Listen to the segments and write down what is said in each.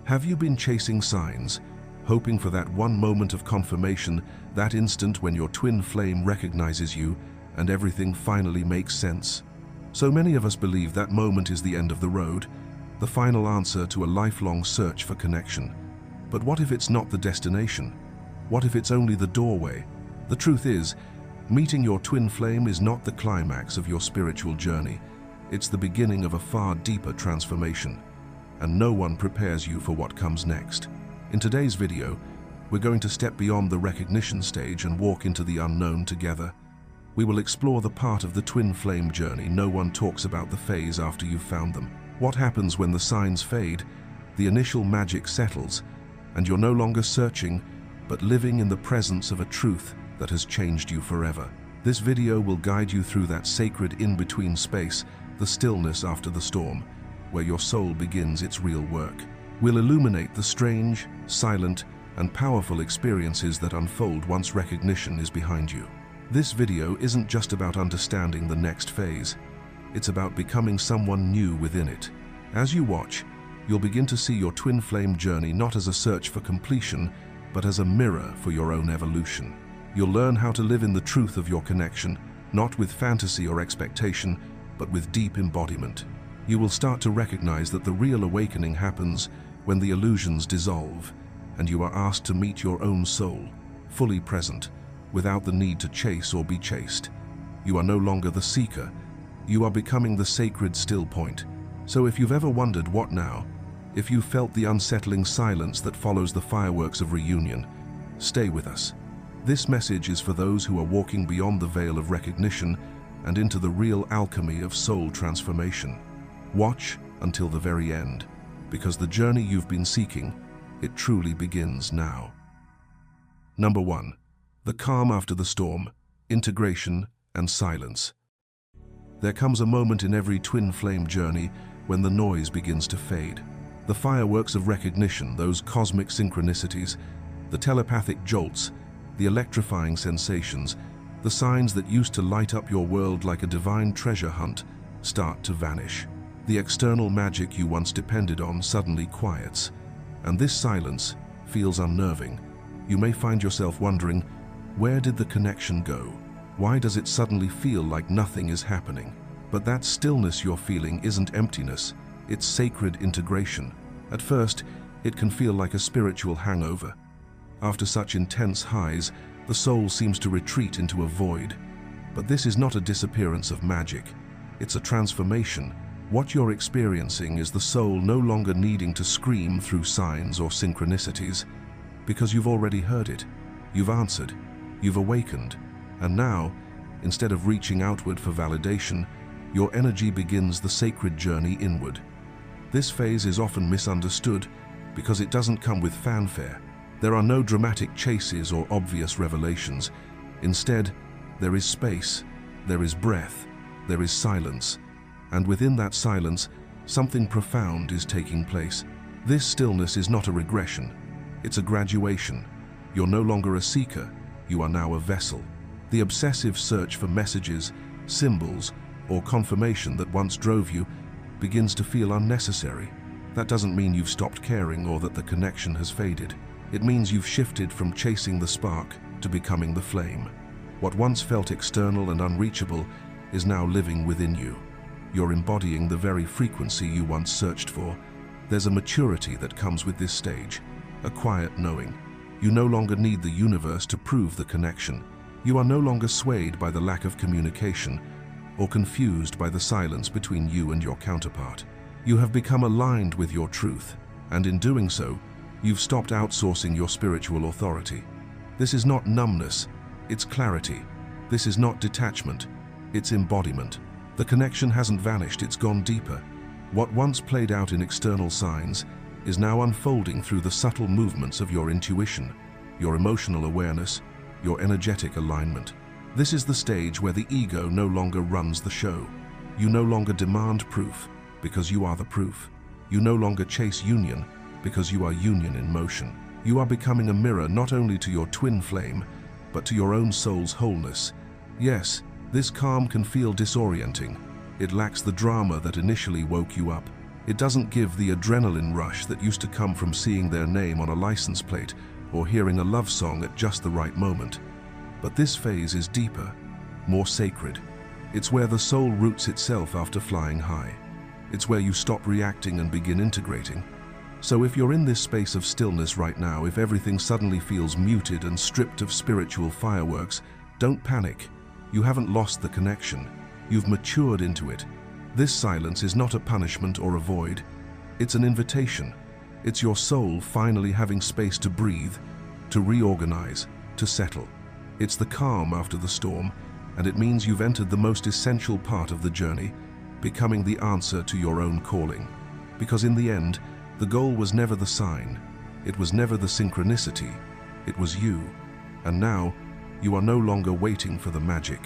Have you been chasing signs, hoping for that one moment of confirmation, that instant when your twin flame recognizes you and everything finally makes sense? So many of us believe that moment is the end of the road, the final answer to a lifelong search for connection. But what if it's not the destination? What if it's only the doorway? The truth is, meeting your twin flame is not the climax of your spiritual journey. It's the beginning of a far deeper transformation. And no one prepares you for what comes next. In today's video, we're going to step beyond the recognition stage and walk into the unknown together. We will explore the part of the twin flame journey no one talks about, the phase after you've found them. What happens when the signs fade, the initial magic settles, and you're no longer searching, but living in the presence of a truth that has changed you forever. This video will guide you through that sacred in-between space, the stillness after the storm, where your soul begins its real work. We'll illuminate the strange, silent, and powerful experiences that unfold once recognition is behind you. This video isn't just about understanding the next phase. It's about becoming someone new within it. As you watch, you'll begin to see your twin flame journey not as a search for completion, but as a mirror for your own evolution. You'll learn how to live in the truth of your connection, not with fantasy or expectation, but with deep embodiment. You will start to recognize that the real awakening happens when the illusions dissolve, and you are asked to meet your own soul, fully present, without the need to chase or be chased. You are no longer the seeker. You are becoming the sacred still point. So if you've ever wondered what now, if you felt the unsettling silence that follows the fireworks of reunion, stay with us. This message is for those who are walking beyond the veil of recognition and into the real alchemy of soul transformation. Watch until the very end, because the journey you've been seeking, it truly begins now. Number 1. The calm after the storm, integration and silence. There comes a moment in every twin flame journey when the noise begins to fade. The fireworks of recognition, those cosmic synchronicities, the telepathic jolts, the electrifying sensations, the signs that used to light up your world like a divine treasure hunt, start to vanish. The external magic you once depended on suddenly quiets, and this silence feels unnerving. You may find yourself wondering, where did the connection go? Why does it suddenly feel like nothing is happening? But that stillness you're feeling isn't emptiness, it's sacred integration. At first, it can feel like a spiritual hangover. After such intense highs, the soul seems to retreat into a void. But this is not a disappearance of magic, it's a transformation. What you're experiencing is the soul no longer needing to scream through signs or synchronicities, because you've already heard it, you've answered, you've awakened, and now, instead of reaching outward for validation, your energy begins the sacred journey inward. This phase is often misunderstood because it doesn't come with fanfare. There are no dramatic chases or obvious revelations. Instead, there is space, there is breath, there is silence. And within that silence, something profound is taking place. This stillness is not a regression, it's a graduation. You're no longer a seeker, you are now a vessel. The obsessive search for messages, symbols, or confirmation that once drove you begins to feel unnecessary. That doesn't mean you've stopped caring or that the connection has faded. It means you've shifted from chasing the spark to becoming the flame. What once felt external and unreachable is now living within you. You're embodying the very frequency you once searched for. There's a maturity that comes with this stage, a quiet knowing. You no longer need the universe to prove the connection. You are no longer swayed by the lack of communication or confused by the silence between you and your counterpart. You have become aligned with your truth, and in doing so, you've stopped outsourcing your spiritual authority. This is not numbness, it's clarity. This is not detachment, it's embodiment. The connection hasn't vanished, it's gone deeper. What once played out in external signs is now unfolding through the subtle movements of your intuition, your emotional awareness, your energetic alignment. This is the stage where the ego no longer runs the show. You no longer demand proof, because you are the proof. You no longer chase union, because you are union in motion. You are becoming a mirror not only to your twin flame, but to your own soul's wholeness. Yes, this calm can feel disorienting. It lacks the drama that initially woke you up. It doesn't give the adrenaline rush that used to come from seeing their name on a license plate or hearing a love song at just the right moment. But this phase is deeper, more sacred. It's where the soul roots itself after flying high. It's where you stop reacting and begin integrating. So if you're in this space of stillness right now, if everything suddenly feels muted and stripped of spiritual fireworks, don't panic. You haven't lost the connection. You've matured into it. This silence is not a punishment or a void. It's an invitation. It's your soul finally having space to breathe, to reorganize, to settle. It's the calm after the storm, and it means you've entered the most essential part of the journey, becoming the answer to your own calling. Because in the end, the goal was never the sign. It was never the synchronicity. It was you. And now, you are no longer waiting for the magic.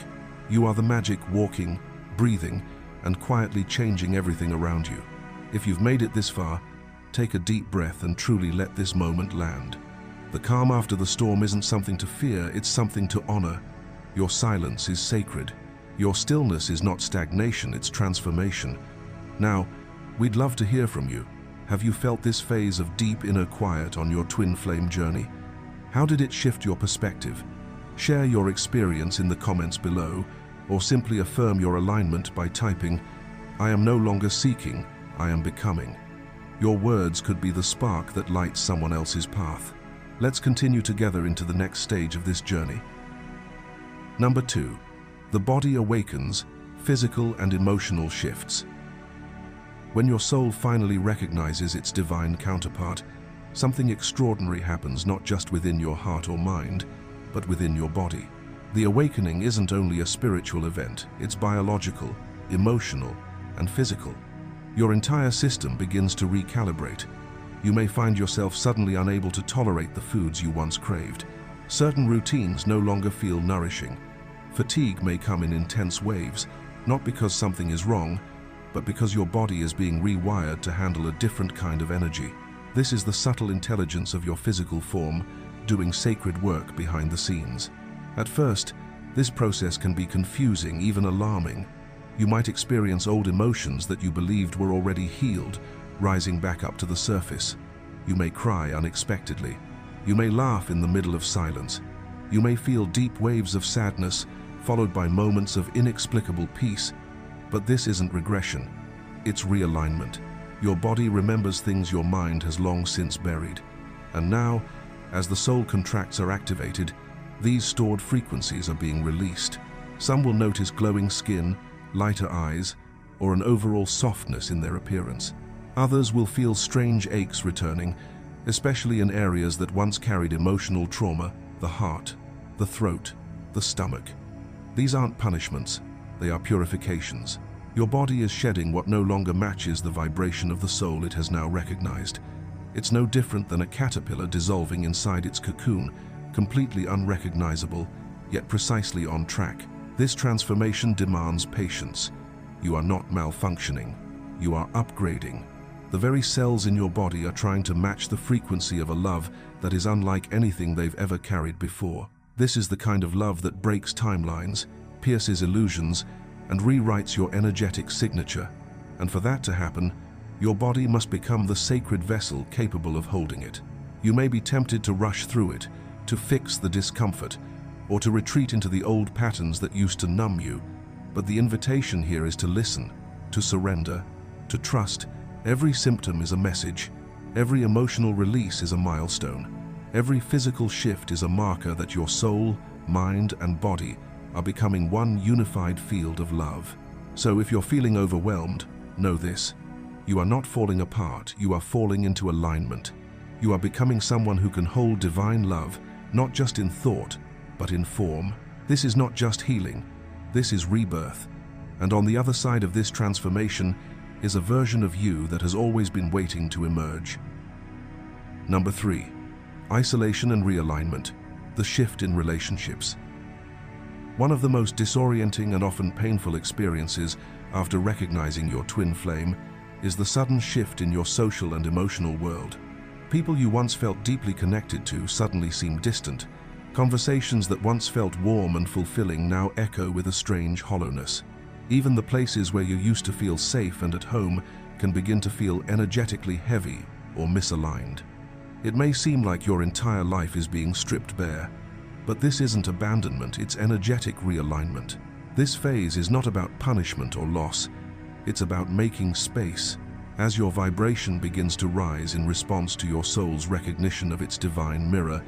You are the magic walking, breathing, and quietly changing everything around you. If you've made it this far, take a deep breath and truly let this moment land. The calm after the storm isn't something to fear, it's something to honor. Your silence is sacred. Your stillness is not stagnation, it's transformation. Now, we'd love to hear from you. Have you felt this phase of deep inner quiet on your twin flame journey? How did it shift your perspective? Share your experience in the comments below, or simply affirm your alignment by typing, "I am no longer seeking, I am becoming." Your words could be the spark that lights someone else's path. Let's continue together into the next stage of this journey. Number 2, the body awakens, physical and emotional shifts. When your soul finally recognizes its divine counterpart, something extraordinary happens not just within your heart or mind, but within your body. The awakening isn't only a spiritual event, it's biological, emotional, and physical. Your entire system begins to recalibrate. You may find yourself suddenly unable to tolerate the foods you once craved. Certain routines no longer feel nourishing. Fatigue may come in intense waves, not because something is wrong, but because your body is being rewired to handle a different kind of energy. This is the subtle intelligence of your physical form, doing sacred work behind the scenes. At first, this process can be confusing, even alarming. You might experience old emotions that you believed were already healed, rising back up to the surface. You may cry unexpectedly. You may laugh in the middle of silence. You may feel deep waves of sadness, followed by moments of inexplicable peace. But this isn't regression, it's realignment. Your body remembers things your mind has long since buried. And now, as the soul contracts are activated, these stored frequencies are being released. Some will notice glowing skin, lighter eyes, or an overall softness in their appearance. Others will feel strange aches returning, especially in areas that once carried emotional trauma: the heart, the throat, the stomach. These aren't punishments, they are purifications. Your body is shedding what no longer matches the vibration of the soul it has now recognized. It's no different than a caterpillar dissolving inside its cocoon, completely unrecognizable, yet precisely on track. This transformation demands patience. You are not malfunctioning, you are upgrading. The very cells in your body are trying to match the frequency of a love that is unlike anything they've ever carried before. This is the kind of love that breaks timelines, pierces illusions, and rewrites your energetic signature. And for that to happen, your body must become the sacred vessel capable of holding it. You may be tempted to rush through it, to fix the discomfort, or to retreat into the old patterns that used to numb you. But the invitation here is to listen, to surrender, to trust. Every symptom is a message. Every emotional release is a milestone. Every physical shift is a marker that your soul, mind, and body are becoming one unified field of love. So if you're feeling overwhelmed, know this: you are not falling apart, you are falling into alignment. You are becoming someone who can hold divine love, not just in thought, but in form. This is not just healing, this is rebirth. And on the other side of this transformation is a version of you that has always been waiting to emerge. Number 3, isolation and realignment, the shift in relationships. One of the most disorienting and often painful experiences after recognizing your twin flame is the sudden shift in your social and emotional world. People you once felt deeply connected to suddenly seem distant. Conversations that once felt warm and fulfilling now echo with a strange hollowness. Even the places where you used to feel safe and at home can begin to feel energetically heavy or misaligned. It may seem like your entire life is being stripped bare, but this isn't abandonment, it's energetic realignment. This phase is not about punishment or loss, it's about making space. As your vibration begins to rise in response to your soul's recognition of its divine mirror,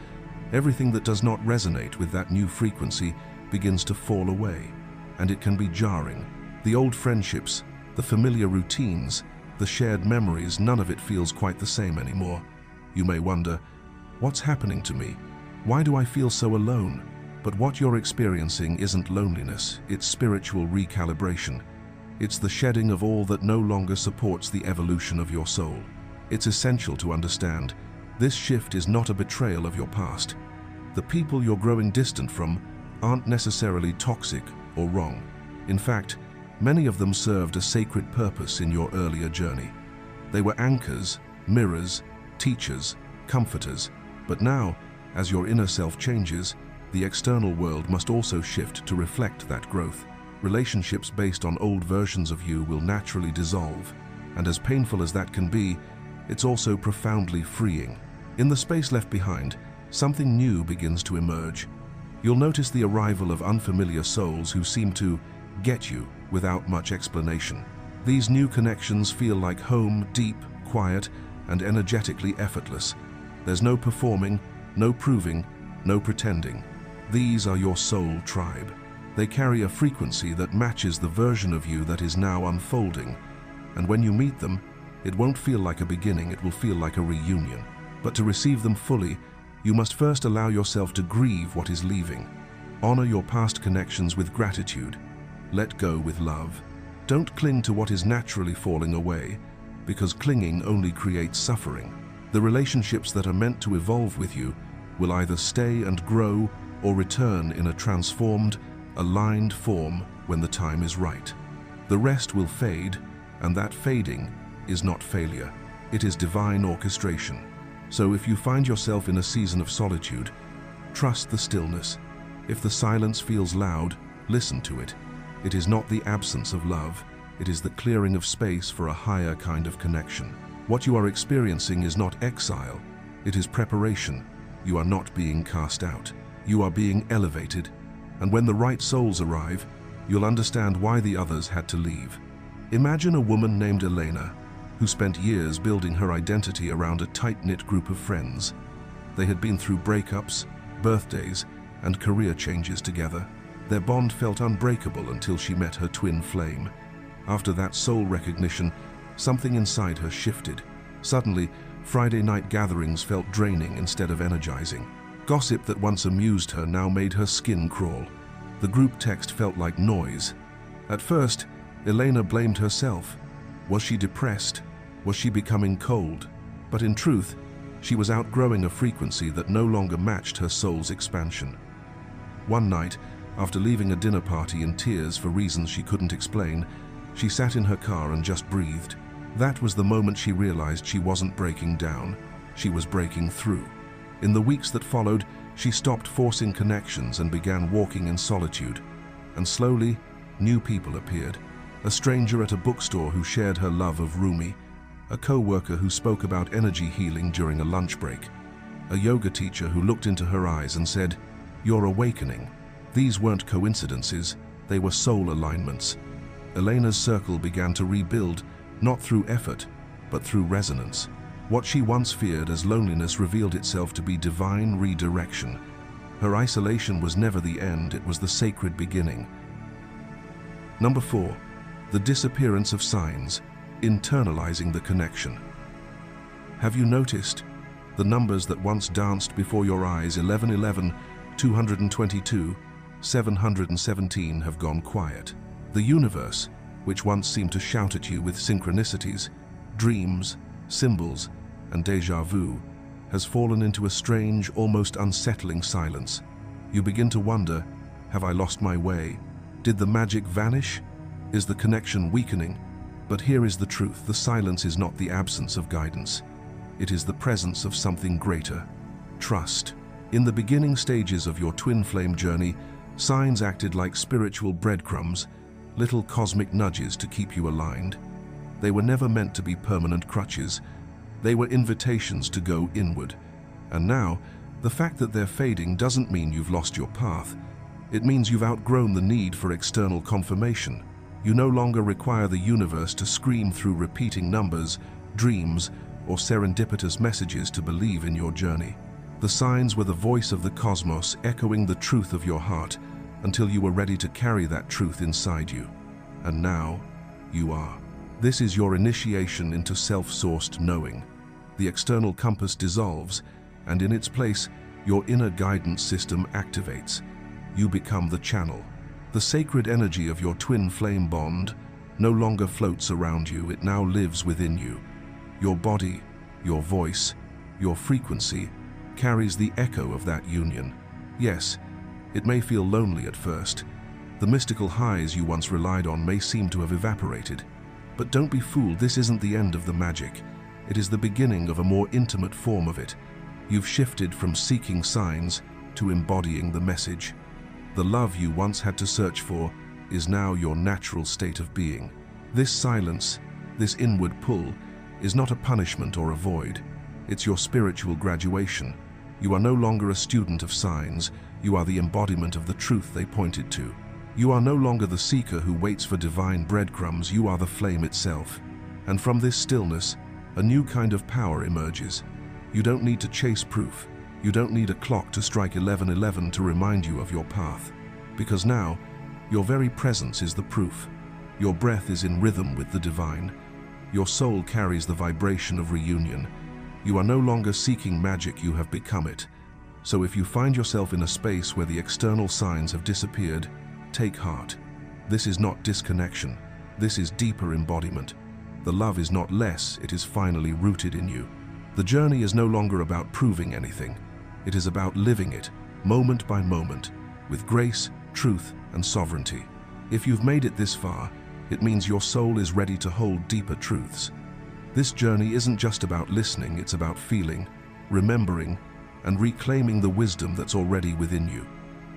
everything that does not resonate with that new frequency begins to fall away, and it can be jarring. The old friendships, the familiar routines, the shared memories, none of it feels quite the same anymore. You may wonder, what's happening to me? Why do I feel so alone? But what you're experiencing isn't loneliness, it's spiritual recalibration. It's the shedding of all that no longer supports the evolution of your soul. It's essential to understand, this shift is not a betrayal of your past. The people you're growing distant from aren't necessarily toxic or wrong. In fact, many of them served a sacred purpose in your earlier journey. They were anchors, mirrors, teachers, comforters. But now, as your inner self changes, the external world must also shift to reflect that growth. Relationships based on old versions of you will naturally dissolve, and as painful as that can be, it's also profoundly freeing. In the space left behind, something new begins to emerge. You'll notice the arrival of unfamiliar souls who seem to get you without much explanation. These new connections feel like home, deep, quiet, and energetically effortless. There's no performing, no proving, no pretending. These are your soul tribe. They carry a frequency that matches the version of you that is now unfolding. And when you meet them, it won't feel like a beginning, it will feel like a reunion. But to receive them fully, you must first allow yourself to grieve what is leaving. Honor your past connections with gratitude. Let go with love. Don't cling to what is naturally falling away, because clinging only creates suffering. The relationships that are meant to evolve with you will either stay and grow or return in a transformed, aligned form when the time is right. The rest will fade, and that fading is not failure. It is divine orchestration. So if you find yourself in a season of solitude, trust the stillness. If the silence feels loud, listen to it. It is not the absence of love, it is the clearing of space for a higher kind of connection. What you are experiencing is not exile, it is preparation. You are not being cast out. You are being elevated. And when the right souls arrive, you'll understand why the others had to leave. Imagine a woman named Elena, who spent years building her identity around a tight-knit group of friends. They had been through breakups, birthdays, and career changes together. Their bond felt unbreakable until she met her twin flame. After that soul recognition, something inside her shifted. Suddenly, Friday night gatherings felt draining instead of energizing. Gossip that once amused her now made her skin crawl. The group text felt like noise. At first, Elena blamed herself. Was she depressed? Was she becoming cold? But in truth, she was outgrowing a frequency that no longer matched her soul's expansion. One night, after leaving a dinner party in tears for reasons she couldn't explain, she sat in her car and just breathed. That was the moment she realized she wasn't breaking down, she was breaking through. In the weeks that followed, she stopped forcing connections and began walking in solitude. And slowly, new people appeared. A stranger at a bookstore who shared her love of Rumi, a co-worker who spoke about energy healing during a lunch break, a yoga teacher who looked into her eyes and said, "You're awakening." These weren't coincidences, they were soul alignments. Elena's circle began to rebuild, not through effort, but through resonance. What she once feared as loneliness revealed itself to be divine redirection. Her isolation was never the end, it was the sacred beginning. Number 4, the disappearance of signs, internalizing the connection. Have you noticed? The numbers that once danced before your eyes, 1111, 222, 717, have gone quiet. The universe, which once seemed to shout at you with synchronicities, dreams, symbols, and déjà vu, has fallen into a strange, almost unsettling silence. You begin to wonder, have I lost my way? Did the magic vanish? Is the connection weakening? But here is the truth, the silence is not the absence of guidance. It is the presence of something greater, trust. In the beginning stages of your twin flame journey, signs acted like spiritual breadcrumbs, little cosmic nudges to keep you aligned. They were never meant to be permanent crutches. They were invitations to go inward. And now, the fact that they're fading doesn't mean you've lost your path. It means you've outgrown the need for external confirmation. You no longer require the universe to scream through repeating numbers, dreams, or serendipitous messages to believe in your journey. The signs were the voice of the cosmos echoing the truth of your heart until you were ready to carry that truth inside you. And now, you are. This is your initiation into self-sourced knowing. The external compass dissolves, and in its place, your inner guidance system activates. You become the channel. The sacred energy of your twin flame bond no longer floats around you, it now lives within you. Your body, your voice, your frequency carries the echo of that union. Yes, it may feel lonely at first. The mystical highs you once relied on may seem to have evaporated. But don't be fooled, this isn't the end of the magic. It is the beginning of a more intimate form of it. You've shifted from seeking signs to embodying the message. The love you once had to search for is now your natural state of being. This silence, this inward pull, is not a punishment or a void. It's your spiritual graduation. You are no longer a student of signs. You are the embodiment of the truth they pointed to. You are no longer the seeker who waits for divine breadcrumbs. You are the flame itself. And from this stillness, a new kind of power emerges. You don't need to chase proof. You don't need a clock to strike 11:11 to remind you of your path. Because now, your very presence is the proof. Your breath is in rhythm with the divine. Your soul carries the vibration of reunion. You are no longer seeking magic, you have become it. So if you find yourself in a space where the external signs have disappeared, take heart. This is not disconnection. This is deeper embodiment. The love is not less, it is finally rooted in you. The journey is no longer about proving anything. It is about living it, moment by moment, with grace, truth, and sovereignty. If you've made it this far, it means your soul is ready to hold deeper truths. This journey isn't just about listening, it's about feeling, remembering, and reclaiming the wisdom that's already within you.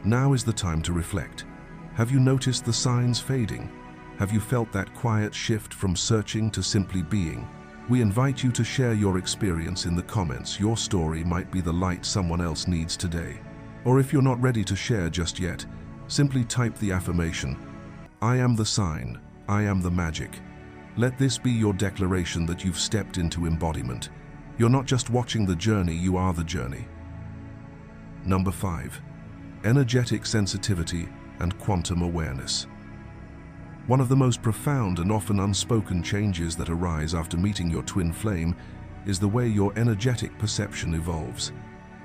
Now is the time to reflect. Have you noticed the signs fading? Have you felt that quiet shift from searching to simply being? We invite you to share your experience in the comments. Your story might be the light someone else needs today. Or if you're not ready to share just yet, simply type the affirmation, "I am the sign, I am the magic." Let this be your declaration that you've stepped into embodiment. You're not just watching the journey, you are the journey. Number 5. Energetic sensitivity and quantum awareness. One of the most profound and often unspoken changes that arise after meeting your twin flame is the way your energetic perception evolves.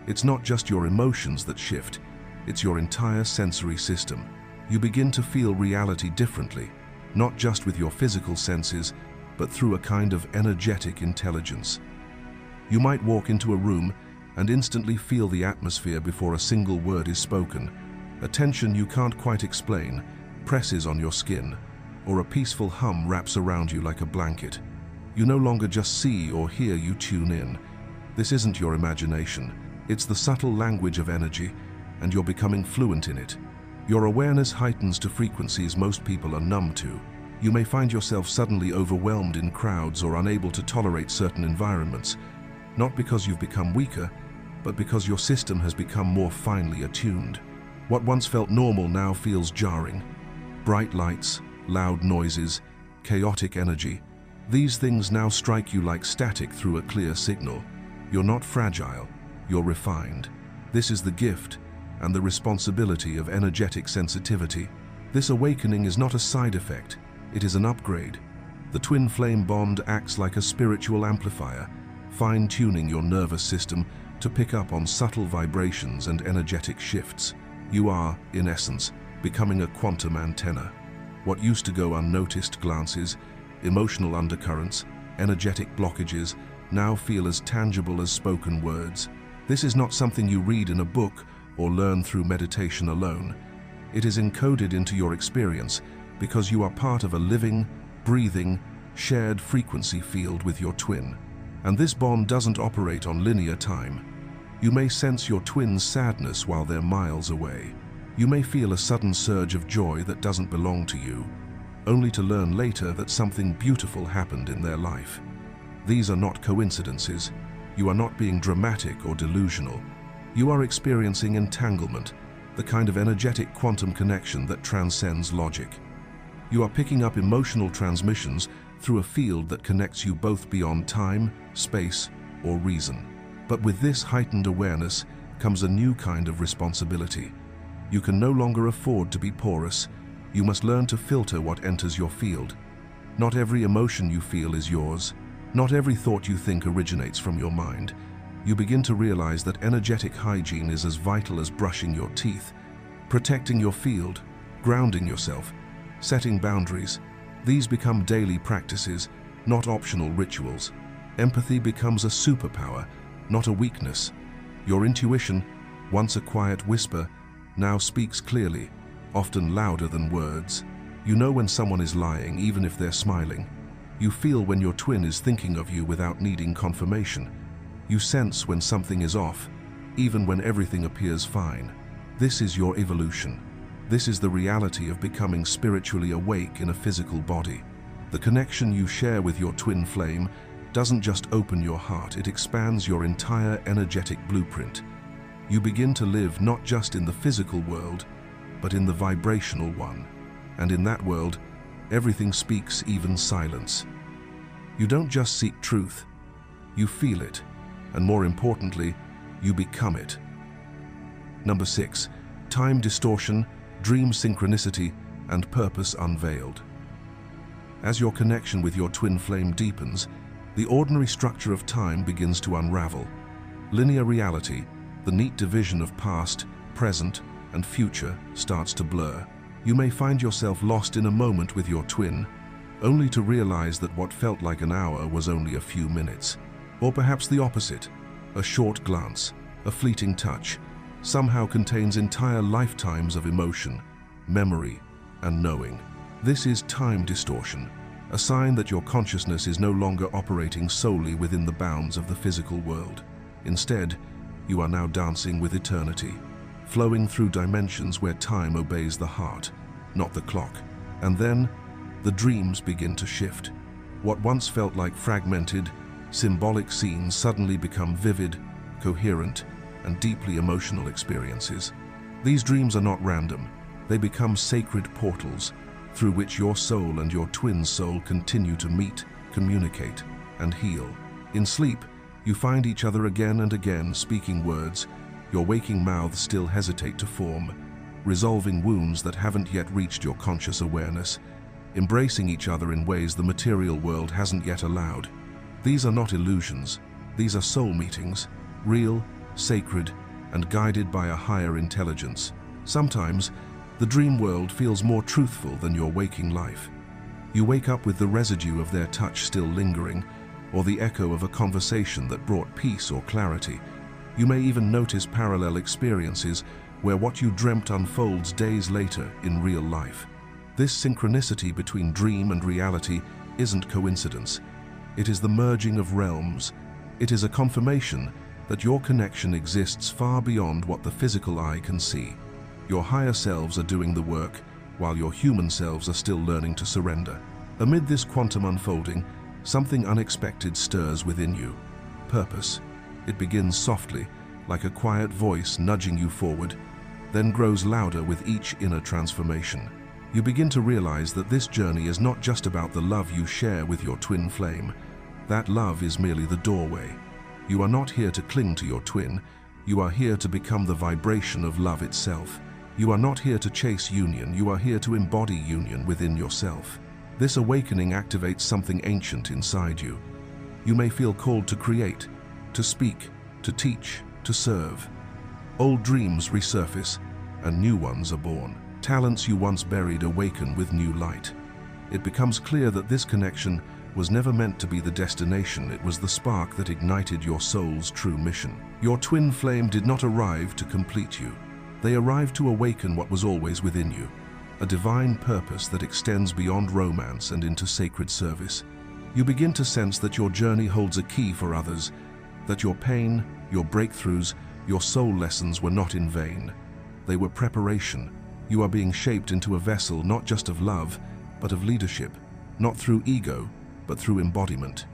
It's not just your emotions that shift, it's your entire sensory system. You begin to feel reality differently, not just with your physical senses, but through a kind of energetic intelligence. You might walk into a room and instantly feel the atmosphere before a single word is spoken. A tension you can't quite explain presses on your skin, or a peaceful hum wraps around you like a blanket. You no longer just see or hear, you tune in. This isn't your imagination. It's the subtle language of energy, and you're becoming fluent in it. Your awareness heightens to frequencies most people are numb to. You may find yourself suddenly overwhelmed in crowds or unable to tolerate certain environments, not because you've become weaker, but because your system has become more finely attuned. What once felt normal now feels jarring. Bright lights, loud noises, chaotic energy. These things now strike you like static through a clear signal. You're not fragile, you're refined. This is the gift and the responsibility of energetic sensitivity. This awakening is not a side effect, it is an upgrade. The twin flame bond acts like a spiritual amplifier, fine-tuning your nervous system to pick up on subtle vibrations and energetic shifts. You are, in essence, becoming a quantum antenna. What used to go unnoticed, glances, emotional undercurrents, energetic blockages, now feel as tangible as spoken words. This is not something you read in a book or learn through meditation alone. It is encoded into your experience because you are part of a living, breathing, shared frequency field with your twin. And this bond doesn't operate on linear time. You may sense your twin's sadness while they're miles away. You may feel a sudden surge of joy that doesn't belong to you. only to learn later that something beautiful happened in their life. These are not coincidences. You are not being dramatic or delusional. You are experiencing entanglement, the kind of energetic quantum connection that transcends logic. You are picking up emotional transmissions through a field that connects you both beyond time, space, or reason. But with this heightened awareness comes a new kind of responsibility. You can no longer afford to be porous. You must learn to filter what enters your field. Not every emotion you feel is yours. Not every thought you think originates from your mind. You begin to realize that energetic hygiene is as vital as brushing your teeth. Protecting your field, grounding yourself, setting boundaries. These become daily practices, not optional rituals. Empathy becomes a superpower, not a weakness. Your intuition, once a quiet whisper, now speaks clearly, often louder than words. You know when someone is lying, even if they're smiling. You feel when your twin is thinking of you without needing confirmation. You sense when something is off, even when everything appears fine. This is your evolution. This is the reality of becoming spiritually awake in a physical body. The connection you share with your twin flame doesn't just open your heart, it expands your entire energetic blueprint. You begin to live not just in the physical world, but in the vibrational one. And in that world, everything speaks, even silence. You don't just seek truth, you feel it, and more importantly, you become it. Number 6, time distortion, dream synchronicity, and purpose unveiled. As your connection with your twin flame deepens, the ordinary structure of time begins to unravel. Linear reality, the neat division of past, present, and future, starts to blur. You may find yourself lost in a moment with your twin, only to realize that what felt like an hour was only a few minutes. Or perhaps the opposite, a short glance, a fleeting touch, somehow contains entire lifetimes of emotion, memory, and knowing. This is time distortion, a sign that your consciousness is no longer operating solely within the bounds of the physical world. Instead, you are now dancing with eternity, flowing through dimensions where time obeys the heart, not the clock. And then, the dreams begin to shift. What once felt like fragmented, symbolic scenes suddenly become vivid, coherent, and deeply emotional experiences. These dreams are not random. They become sacred portals through which your soul and your twin soul continue to meet, communicate, and heal. In sleep, you find each other again and again, speaking words your waking mouths still hesitate to form, resolving wounds that haven't yet reached your conscious awareness, embracing each other in ways the material world hasn't yet allowed. These are not illusions. These are soul meetings, real, sacred, and guided by a higher intelligence. Sometimes, the dream world feels more truthful than your waking life. You wake up with the residue of their touch still lingering, or the echo of a conversation that brought peace or clarity. You may even notice parallel experiences where what you dreamt unfolds days later in real life. This synchronicity between dream and reality isn't coincidence. It is the merging of realms. It is a confirmation that your connection exists far beyond what the physical eye can see. Your higher selves are doing the work, while your human selves are still learning to surrender. Amid this quantum unfolding, something unexpected stirs within you. Purpose. It begins softly, like a quiet voice nudging you forward, then grows louder with each inner transformation. You begin to realize that this journey is not just about the love you share with your twin flame. That love is merely the doorway. You are not here to cling to your twin. You are here to become the vibration of love itself. You are not here to chase union. You are here to embody union within yourself. This awakening activates something ancient inside you. You may feel called to create, to speak, to teach, to serve. Old dreams resurface, and new ones are born. Talents you once buried awaken with new light. It becomes clear that this connection was never meant to be the destination. It was the spark that ignited your soul's true mission. Your twin flame did not arrive to complete you. They arrived to awaken what was always within you, a divine purpose that extends beyond romance and into sacred service. You begin to sense that your journey holds a key for others, that your pain, your breakthroughs, your soul lessons were not in vain. They were preparation. You are being shaped into a vessel not just of love, but of leadership, not through ego, but through embodiment.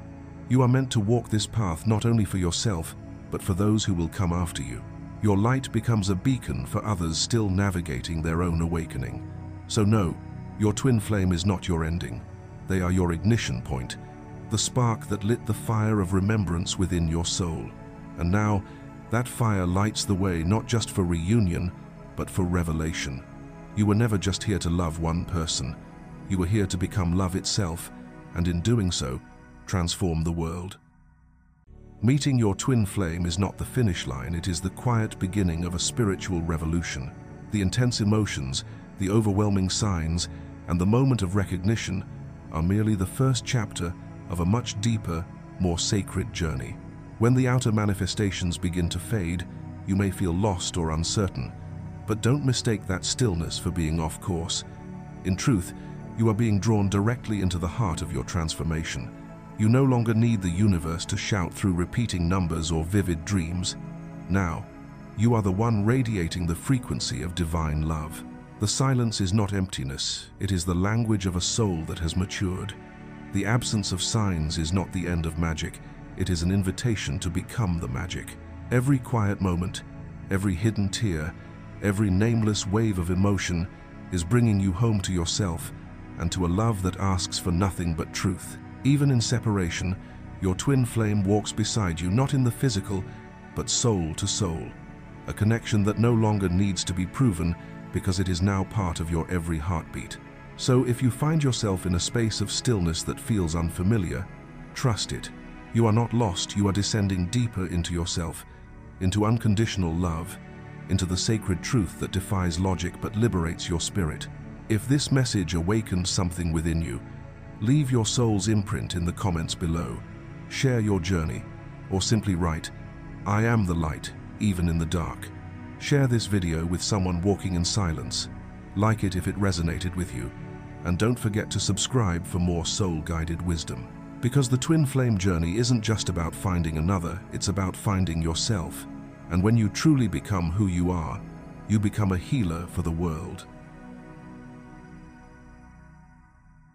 You are meant to walk this path not only for yourself, but for those who will come after you. Your light becomes a beacon for others still navigating their own awakening. So no, your twin flame is not your ending. They are your ignition point, the spark that lit the fire of remembrance within your soul. And now, that fire lights the way not just for reunion, but for revelation. You were never just here to love one person. You were here to become love itself, and in doing so, transform the world. Meeting your twin flame is not the finish line, it is the quiet beginning of a spiritual revolution. The intense emotions, the overwhelming signs, and the moment of recognition are merely the first chapter of a much deeper, more sacred journey. When the outer manifestations begin to fade, you may feel lost or uncertain, but don't mistake that stillness for being off course. In truth, you are being drawn directly into the heart of your transformation. You no longer need the universe to shout through repeating numbers or vivid dreams. Now, you are the one radiating the frequency of divine love. The silence is not emptiness, it is the language of a soul that has matured. The absence of signs is not the end of magic, it is an invitation to become the magic. Every quiet moment, every hidden tear, every nameless wave of emotion is bringing you home to yourself and to a love that asks for nothing but truth. Even in separation, your twin flame walks beside you, not in the physical, but soul to soul. A connection that no longer needs to be proven because it is now part of your every heartbeat. So if you find yourself in a space of stillness that feels unfamiliar, trust it. You are not lost, you are descending deeper into yourself, into unconditional love, into the sacred truth that defies logic but liberates your spirit. If this message awakened something within you, leave your soul's imprint in the comments below. Share your journey, or simply write, "I am the light, even in the dark." Share this video with someone walking in silence. Like it if it resonated with you. And don't forget to subscribe for more soul-guided wisdom. Because the twin flame journey isn't just about finding another, it's about finding yourself. And when you truly become who you are, you become a healer for the world.